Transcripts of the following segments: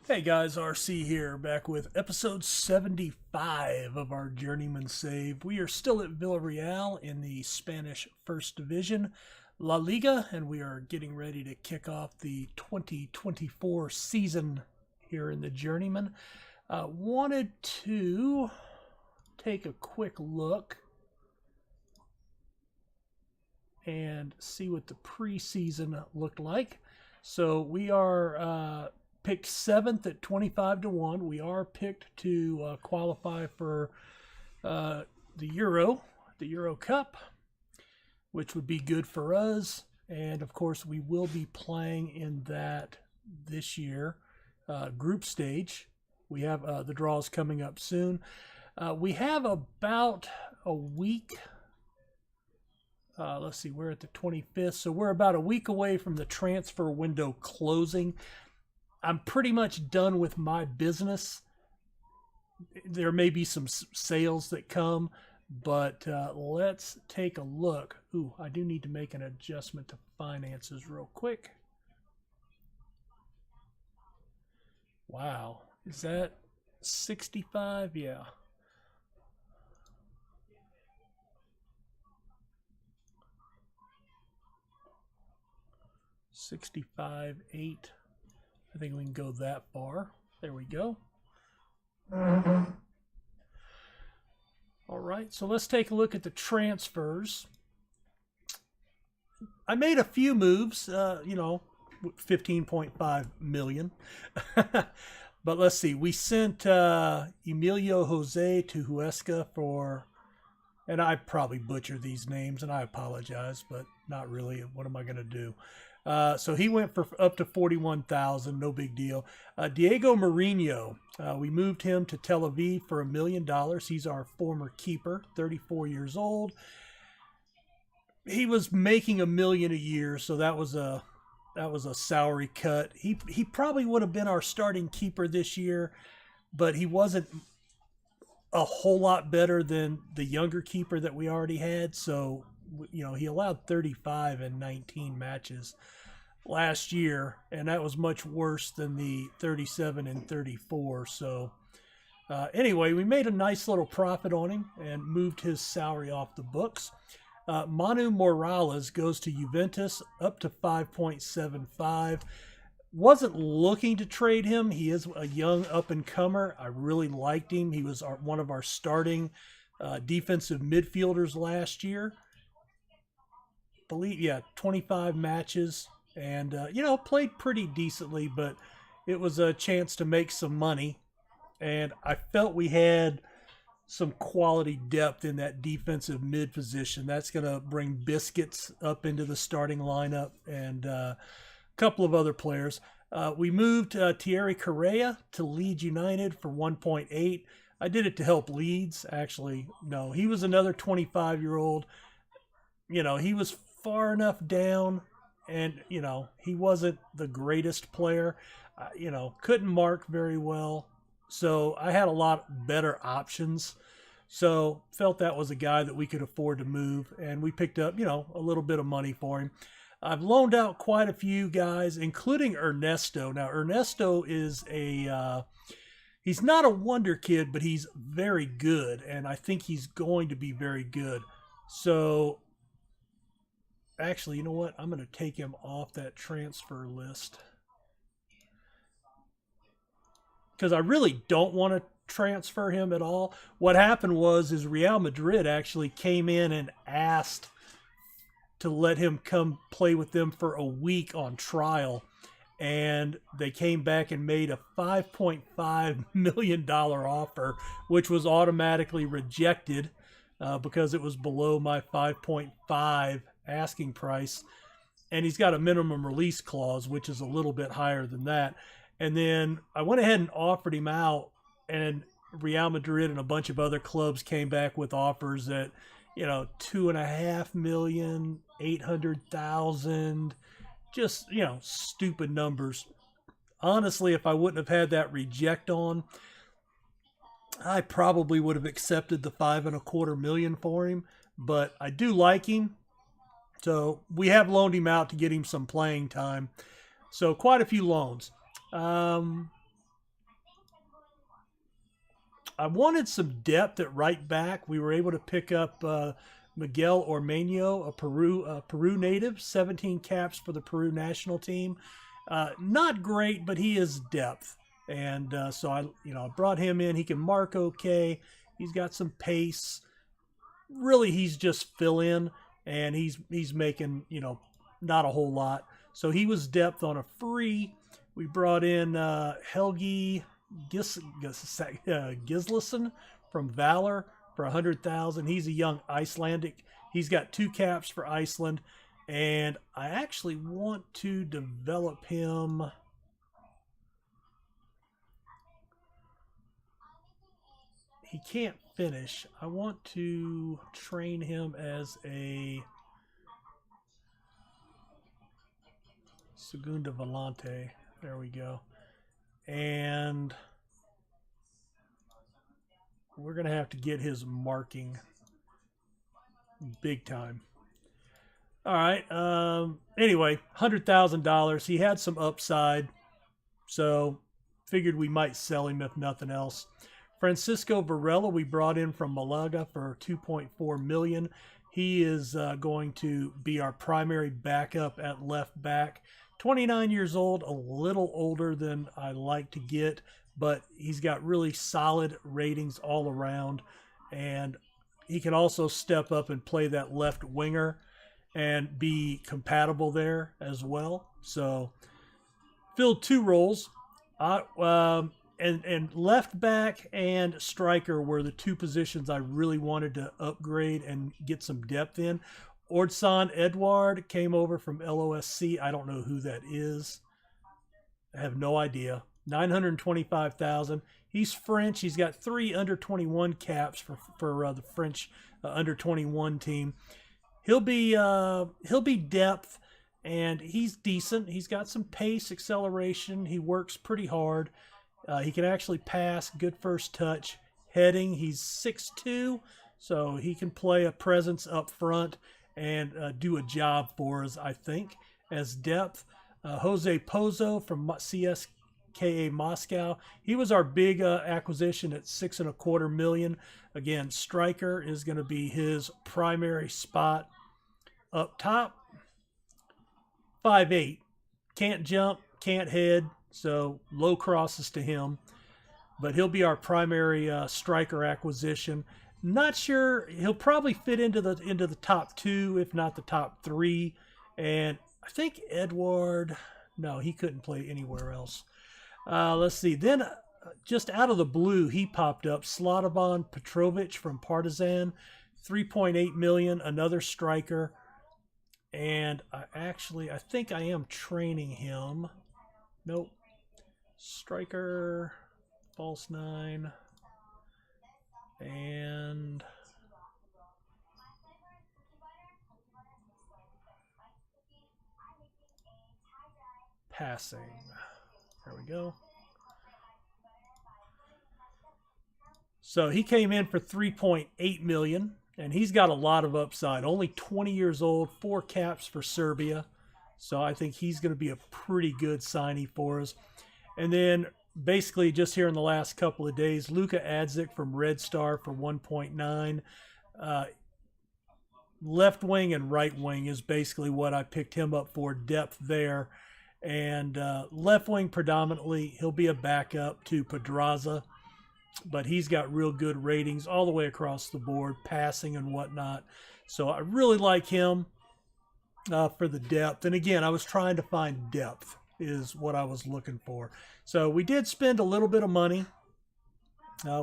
Hey guys, RC here, back with episode 75 of our Journeyman Save. We are still at Villareal in the Spanish First Division, La Liga, and we are getting ready to kick off the 2024 season here in the Journeyman. Wanted to take a quick look and see what the preseason looked like. So we are picked 7th at 25-1. We are picked to qualify for the Euro Cup, which would be good for us. And of course, we will be playing in that this year group stage. We have the draws coming up soon. We have about a week. Let's see, we're at the 25th, so we're about a week away from the transfer window closing. I'm pretty much done with my business. There may be some sales that come, but let's take a look. Ooh, I do need to make an adjustment to finances real quick. Wow, is that 65? Yeah. $65.8. I think we can go that far. There we go. All right, so let's take a look at the transfers. I made a few moves, 15.5 million. But let's see, we sent Emilio Jose to Huesca for, and I probably butcher these names, and I apologize, but not really. What am I going to do? So he went for up to 41,000, no big deal. Diego Mourinho, we moved him to Tel Aviv for $1 million. He's our former keeper, 34 years old. He was making $1 million a year, so that was a salary cut. He probably would have been our starting keeper this year, but he wasn't a whole lot better than the younger keeper that we already had. So he allowed 35 in 19 matches last year, and that was much worse than the 37 and 34. So anyway, we made a nice little profit on him and moved his salary off the books. Manu Morales goes to Juventus up to 5.75. Wasn't looking to trade him. He is a young up-and-comer. I really liked him. He was one of our starting defensive midfielders last year. 25 matches, and played pretty decently, but it was a chance to make some money, and I felt we had some quality depth in that defensive mid position. That's going to bring Biscuits up into the starting lineup, and a couple of other players. We moved Thierry Correa to Leeds United for 1.8. I did it to help Leeds, actually. No, he was another 25-year-old. He was far enough down, and he wasn't the greatest player. Couldn't mark very well, so I had a lot better options. So felt that was a guy that we could afford to move, and we picked up a little bit of money for him. I've loaned out quite a few guys, including Ernesto. Now Ernesto is he's not a wonder kid, but he's very good, and I think he's going to be very good. So actually, you know what? I'm going to take him off that transfer list because I really don't want to transfer him at all. What happened is Real Madrid actually came in and asked to let him come play with them for a week on trial, and they came back and made a $5.5 million offer, which was automatically rejected because it was below my 5.5 asking price, and he's got a minimum release clause, which is a little bit higher than that. And then I went ahead and offered him out, and Real Madrid and a bunch of other clubs came back with offers at $2.5 million, 800,000, just stupid numbers. Honestly, if I wouldn't have had that reject on, I probably would have accepted the $5.25 million for him. But I do like him. So we have loaned him out to get him some playing time. So quite a few loans. I wanted some depth at right back. We were able to pick up Miguel Ormeño, a Peru native, 17 caps for the Peru national team. Not great, but he is depth. And so I brought him in. He can mark okay. He's got some pace. Really, he's just fill in, and he's making, not a whole lot. So he was depth on a free. We brought in Helgi Gislason from Valor for 100,000. He's a young Icelandic. He's got 2 caps for Iceland, and I actually want to develop him. He can't finish. I want to train him as a Segunda Volante. There we go. And we're going to have to get his marking big time. All right. Anyway, $100,000. He had some upside, so figured we might sell him if nothing else. Francisco Varela, we brought in from Malaga for $2.4 million. He is going to be our primary backup at left back. 29 years old, a little older than I like to get, but he's got really solid ratings all around, and he can also step up and play that left winger and be compatible there as well. So filled 2 roles. And left back and striker were the 2 positions I really wanted to upgrade and get some depth in. Ordson Edouard came over from LOSC. I don't know who that is. I have no idea. 925,000. He's French. He's got 3 under-21 caps for the French under-21 team. He'll be depth, and he's decent. He's got some pace, acceleration. He works pretty hard. He can actually pass, good first touch, heading. He's 6'2", so he can play a presence up front and do a job for us, I think, as depth. Jose Pozo from CSKA Moscow. He was our big acquisition at $6.25 million. Again, striker is going to be his primary spot up top. 5'8", can't jump, can't head. So low crosses to him, but he'll be our primary striker acquisition. Not sure, he'll probably fit into the top 2, if not the top 3. And I think Edward, no, he couldn't play anywhere else. Let's see. Then just out of the blue, he popped up. Slobodan Petrovic from Partizan, $3.8 million, another striker. And I think I am training him. Nope. Striker, false 9, and passing. There we go. So he came in for $3.8 million, and he's got a lot of upside. Only 20 years old, 4 caps for Serbia. So I think he's going to be a pretty good signee for us. And then basically just here in the last couple of days, Luka Adzik from Red Star for 1.9. Left wing and right wing is basically what I picked him up for, depth there. And left wing predominantly, he'll be a backup to Pedraza, but he's got real good ratings all the way across the board, passing and whatnot. So I really like him for the depth. And again, I was trying to find depth is what I was looking for. So we did spend a little bit of money.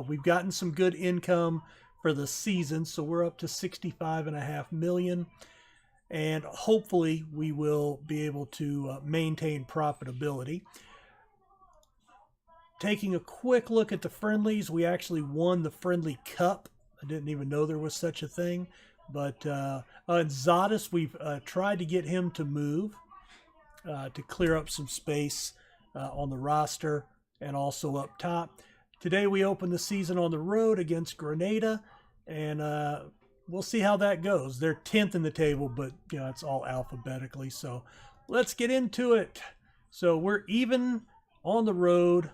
We've gotten some good income for the season, so we're up to $65.5 million. And hopefully we will be able to maintain profitability. Taking a quick look at the friendlies, we actually won the Friendly Cup. I didn't even know there was such a thing. But Zadis, we've tried to get him to move to clear up some space on the roster and also up top. Today we opened the season on the road against Grenada, and we'll see how that goes. They're 10th in the table, but it's all alphabetically. So let's get into it. So we're even on the road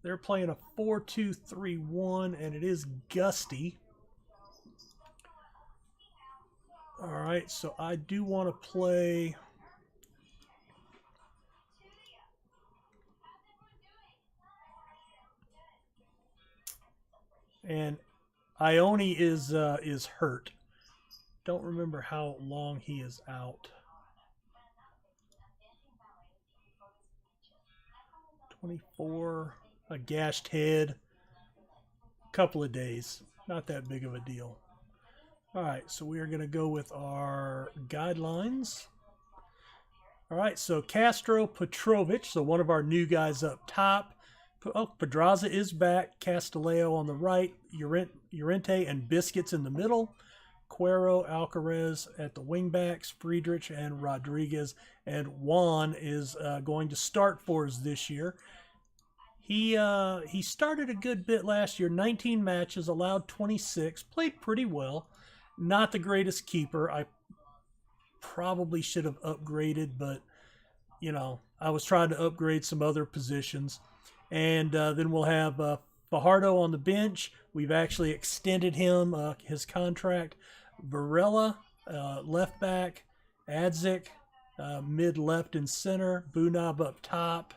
They're playing a 4-2-3-1, and it is gusty. All right, so I do want to play... And Ione is hurt. Don't remember how long he is out. 24, a gashed head, couple of days. Not that big of a deal. All right, so we are going to go with our guidelines. All right, so Castro Petrovic, so one of our new guys up top. Oh, Pedraza is back. Castileo on the right. Llorente and Biscuits in the middle. Cuero, Alcaraz at the wingbacks. Friedrich and Rodriguez. And Juan is going to start for us this year. He started a good bit last year. 19 matches, allowed 26. Played pretty well. Not the greatest keeper. I probably should have upgraded, but, you know, I was trying to upgrade some other positions. And then we'll have Fajardo on the bench. We've actually extended him, his contract. Varela, left back. Adzik, mid left and center. Bunab up top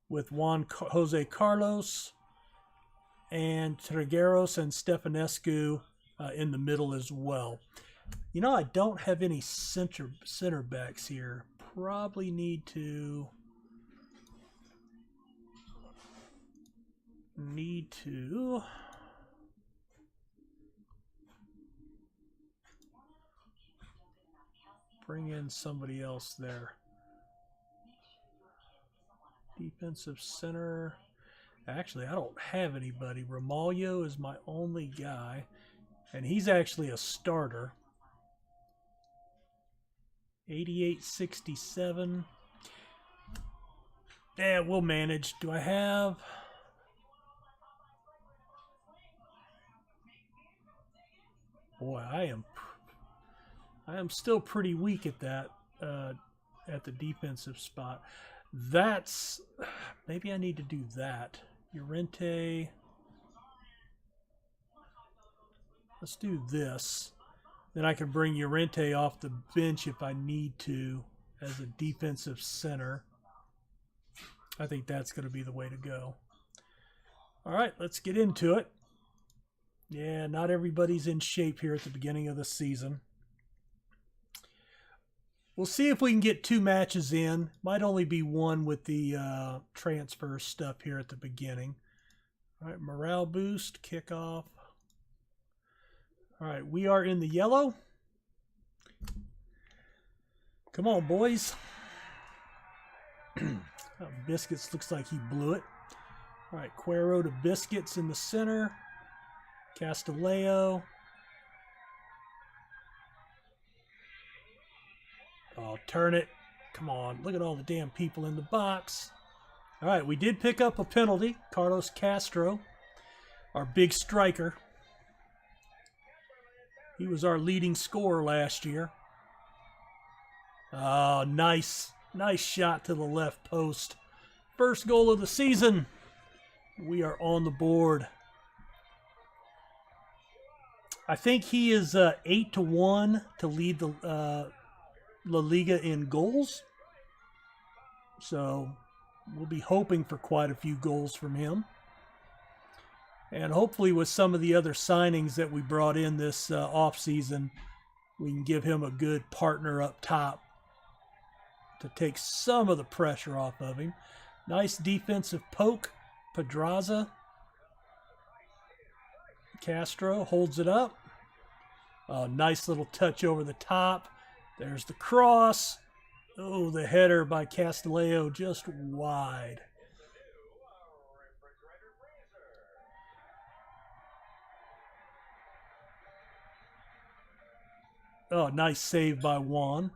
with Juan Jose Carlos. And Trigueros and Stefanescu in the middle as well. You know, I don't have any center backs here. Probably need to bring in somebody else there. Defensive center. Actually, I don't have anybody. Ramalho is my only guy, and he's actually a starter. 88-67. Yeah, we'll manage. Do I have... Boy, I am still pretty weak at that, at the defensive spot. That's, maybe I need to do that. Llorente. Let's do this. Then I can bring Llorente off the bench if I need to as a defensive center. I think that's going to be the way to go. All right, let's get into it. Yeah, not everybody's in shape here at the beginning of the season. We'll see if we can get 2 matches in. Might only be 1 with the transfer stuff here at the beginning. All right, morale boost, kickoff. All right, we are in the yellow. Come on, boys. Biscuits looks like he blew it. All right, Cuero to Biscuits in the center. Castileo. Oh, turn it. Come on. Look at all the damn people in the box. All right, we did pick up a penalty. Carlos Castro, our big striker. He was our leading scorer last year. Oh, nice. Nice shot to the left post. First goal of the season. We are on the board. I think he is 8-1 to lead the La Liga in goals. So we'll be hoping for quite a few goals from him. And hopefully with some of the other signings that we brought in this offseason, we can give him a good partner up top to take some of the pressure off of him. Nice defensive poke. Pedraza. Castro holds it up. Nice little touch over the top. There's the cross. Oh, the header by Castileo just wide. Oh, nice save by Juan.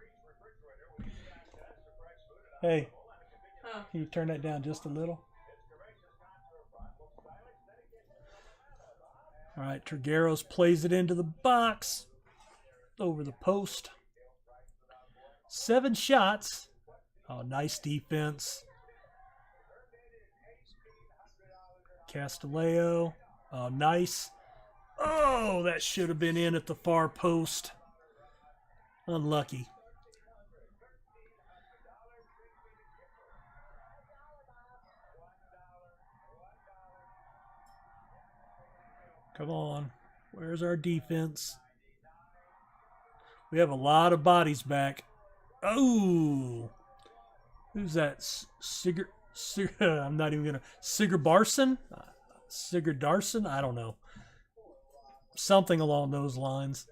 Hey, can you turn that down just a little? All right, Trigueros plays it into the box. Over the post. 7 shots. Oh, nice defense. Castillejo. Oh, nice. Oh, that should have been in at the far post. Unlucky. Come on. Where's our defense? We have a lot of bodies back. Oh. Who's that? I'm not even going to. Sigurdarson? Sigurdarson? I don't know. Something along those lines.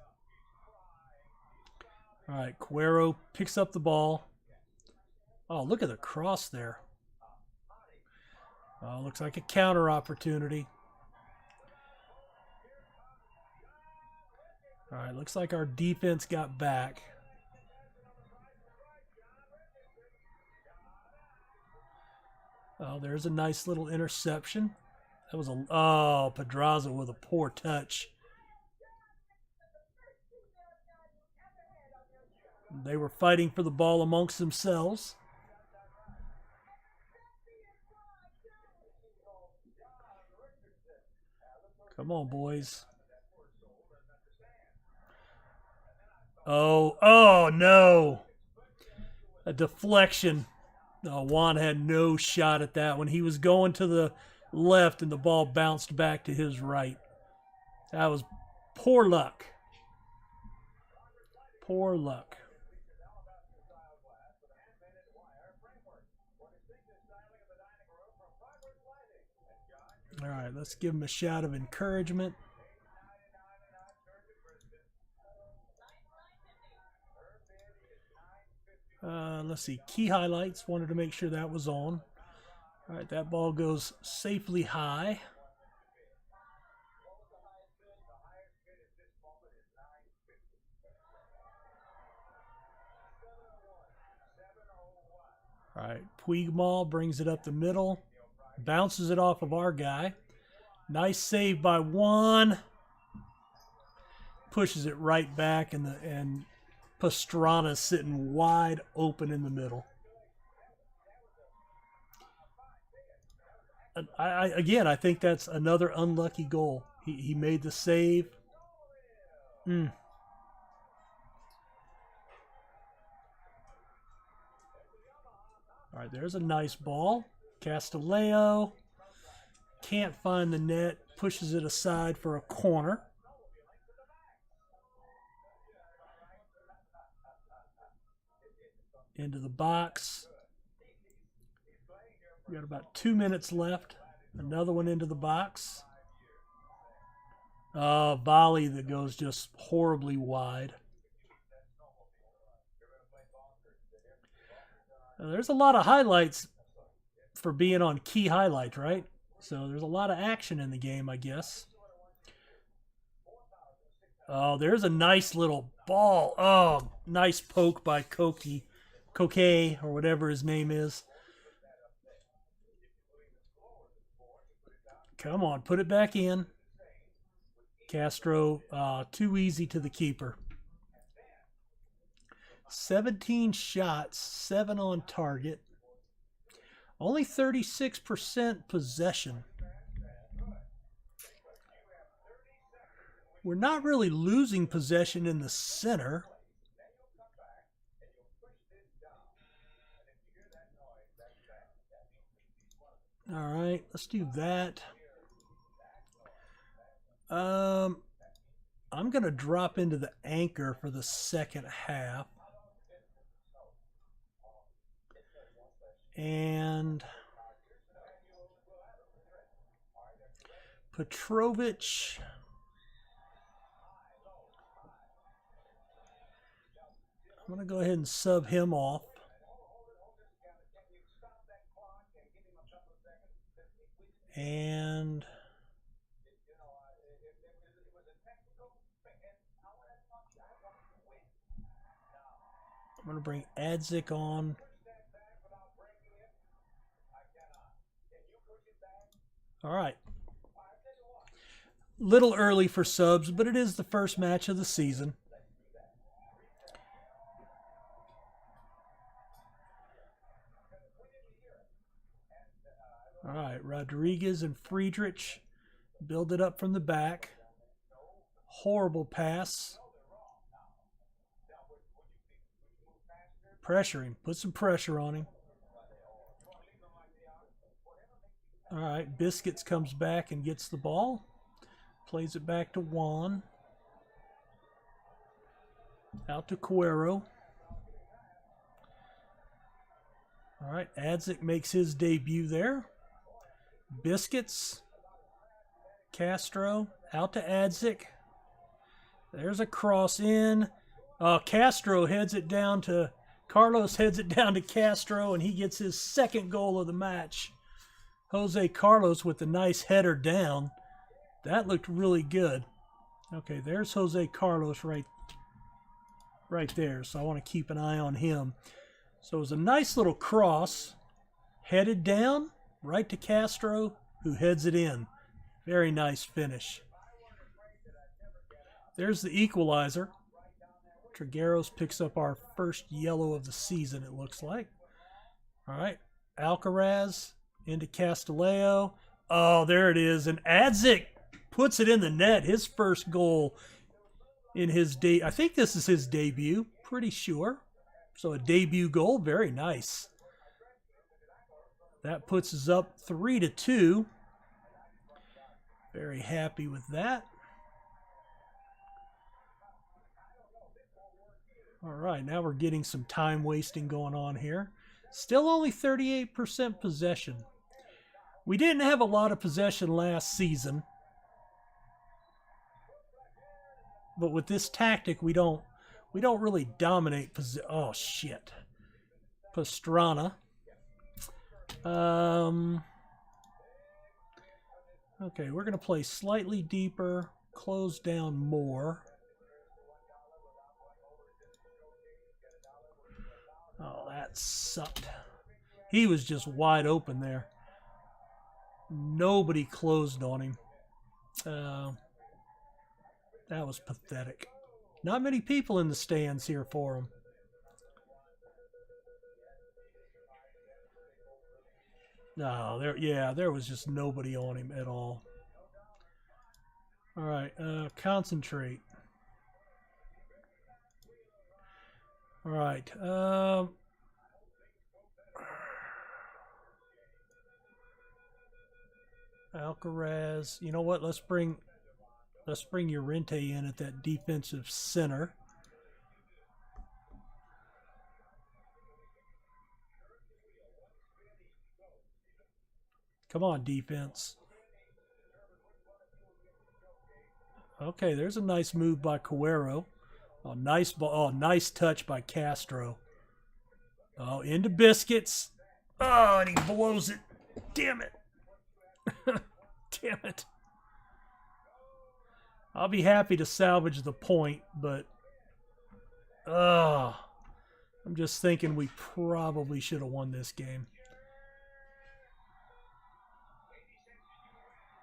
All right, Cuero picks up the ball. Oh, look at the cross there. Oh, looks like a counter opportunity. All right, looks like our defense got back. Oh, there's a nice little interception. That was a... Oh, Pedraza with a poor touch. They were fighting for the ball amongst themselves. Come on, boys. Oh, no. A deflection. Oh, Juan had no shot at that one. He was going to the left and the ball bounced back to his right. That was poor luck. Poor luck. All right, let's give him a shout of encouragement. Let's see, key highlights. Wanted to make sure that was on. All right, that ball goes safely high. All right, Puigmal brings it up the middle. Bounces it off of our guy. Nice save by Juan. Pushes it right back, and Pastrana sitting wide open in the middle. I think that's another unlucky goal. He made the save. All right, there's a nice ball. Castillejo can't find the net, pushes it aside for a corner. Into the box. We got about 2 minutes left. Another one into the box. Volley that goes just horribly wide. Now, there's a lot of highlights for being on key highlights, right? So there's a lot of action in the game, I guess. Oh, there's a nice little ball. Oh, nice poke by Koke, or whatever his name is. Come on, put it back in. Castro, too easy to the keeper. 17 shots, 7 on target. Only 36% possession. We're not really losing possession in the center. All right, let's do that. I'm going to drop into the anchor for the second half. And Petrovic. I'm going to go ahead and sub him off. And I'm going to bring Adzik on. All right. Little early for subs, but it is the first match of the season. All right, Rodriguez and Friedrich build it up from the back. Horrible pass. Pressure him. Put some pressure on him. All right, Biscuits comes back and gets the ball. Plays it back to Juan. Out to Cuero. All right, Adzik makes his debut there. Biscuits. Castro. Out to Adzik. There's a cross in. Castro heads it down to... Carlos heads it down to Castro, and he gets his second goal of the match. Jose Carlos with a nice header down. That looked really good. Okay, there's Jose Carlos right there, so I want to keep an eye on him. So it was a nice little cross, headed down, right to Castro, who heads it in. Very nice finish. There's the equalizer. Trigueros picks up our first yellow of the season, it looks like. All right, Alcaraz into Castillejo. Oh, there it is. And Adzik puts it in the net. His first goal in his I think this is his debut, pretty sure. So a debut goal, very nice. That puts us up 3-2. Very happy with that. All right, now we're getting some time wasting going on here. Still only 38% possession. We didn't have a lot of possession last season. But with this tactic, we don't really dominate possession. Oh, shit. Pastrana. Okay, we're going to play slightly deeper, close down more. Oh, that sucked. He was just wide open there. Nobody closed on him. That was pathetic. Not many people in the stands here for him. No, there was just nobody on him at all. All right, concentrate. All right. Alcaraz. You know what? Let's bring Llorente in at that defensive center. Come on, defense. Okay, there's a nice move by Cuero. Oh, nice ball. Oh, nice touch by Castro. Oh, into Biscuits. Oh, and he blows it. Damn it. Damn it. I'll be happy to salvage the point, but I'm just thinking we probably should have won this game.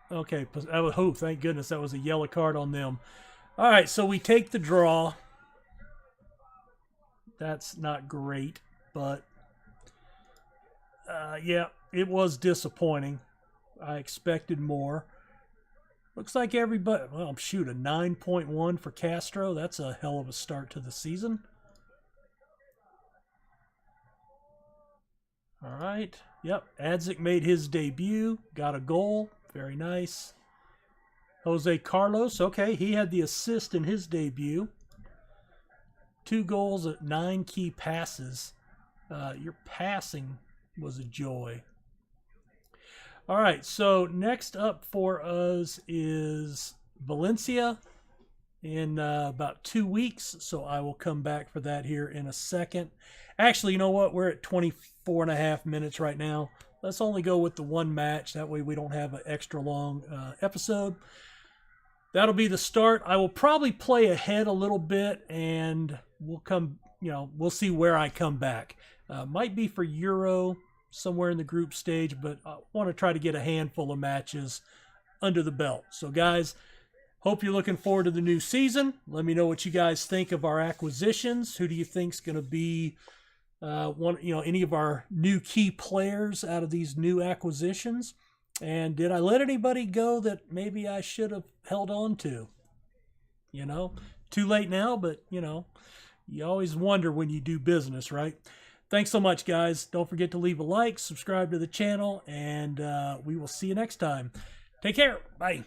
Okay, oh, thank goodness that was a yellow card on them. All right, so we take the draw. That's not great, but yeah, it was disappointing. I expected more. Looks like everybody, well, shoot, a 9.1 for Castro. That's a hell of a start to the season. All right, yep, Adzik made his debut, got a goal. Very nice. Jose Carlos, okay, he had the assist in his debut. 2 goals at 9 key passes. Your passing was a joy. All right, so next up for us is Valencia in about 2 weeks, so I will come back for that here in a second. Actually, you know what? We're at 24.5 minutes right now. Let's only go with the one match. That way we don't have an extra long episode. That'll be the start. I will probably play ahead a little bit, and we'll see where I come back. Might be for Euro somewhere in the group stage, but I want to try to get a handful of matches under the belt. So, guys, hope you're looking forward to the new season. Let me know what you guys think of our acquisitions. Who do you think is going to be any of our new key players out of these new acquisitions? And did I let anybody go that maybe I should have held on to? Too late now, but you always wonder when you do business, right? Thanks so much, guys. Don't forget to leave a like, subscribe to the channel, and we will see you next time. Take care. Bye.